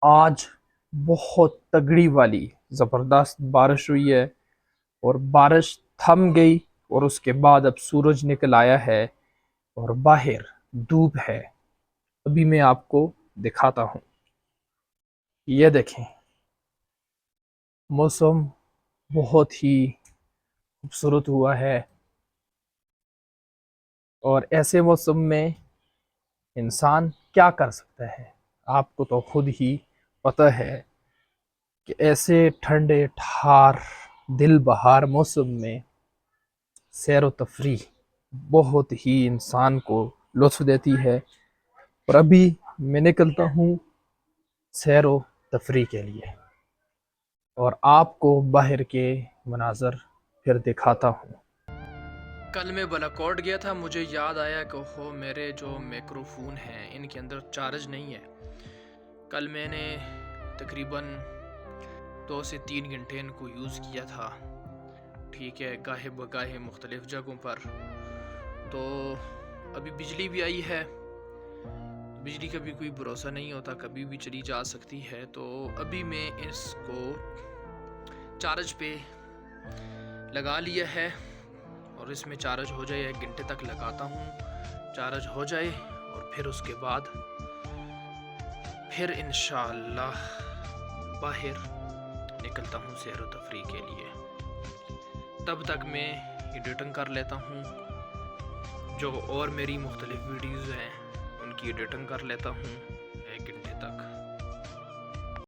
آج بہت تگڑی والی زبردست بارش ہوئی ہے، اور بارش تھم گئی، اور اس کے بعد اب سورج نکل آیا ہے اور باہر دھوپ ہے۔ ابھی میں آپ کو دکھاتا ہوں، یہ دیکھیں، موسم بہت ہی خوبصورت ہوا ہے۔ اور ایسے موسم میں انسان کیا کر سکتا ہے؟ آپ کو تو خود ہی پتہ ہے کہ ایسے ٹھنڈے ٹھار دل بہار موسم میں سیر و تفریح بہت ہی انسان کو لطف دیتی ہے۔ اور ابھی میں نکلتا ہوں سیر و تفریح کے لیے، اور آپ کو باہر کے مناظر پھر دکھاتا ہوں۔ کل میں بلاکوٹ گیا تھا، مجھے یاد آیا کہ میرے جو میکرو فون ہیں ان کے اندر چارج نہیں ہے۔ کل میں نے تقریباً 2 سے 3 گھنٹے ان کو یوز کیا تھا، ٹھیک ہے، گاہے بگاہے مختلف جگہوں پر۔ تو ابھی بجلی بھی آئی ہے، بجلی کا بھی کوئی بھروسہ نہیں ہوتا، کبھی بھی چلی جا سکتی ہے۔ تو ابھی میں اس کو چارج پہ لگا لیا ہے، اور اس میں چارج ہو جائے، 1 گھنٹے تک لگاتا ہوں، چارج ہو جائے، اور پھر اس کے بعد پھر انشاءاللہ باہر نکلتا ہوں سیر و تفریح کے لیے۔ تب تک میں ایڈیٹنگ کر لیتا ہوں، جو اور میری مختلف ویڈیوز ہیں ان کی ایڈیٹنگ کر لیتا ہوں۔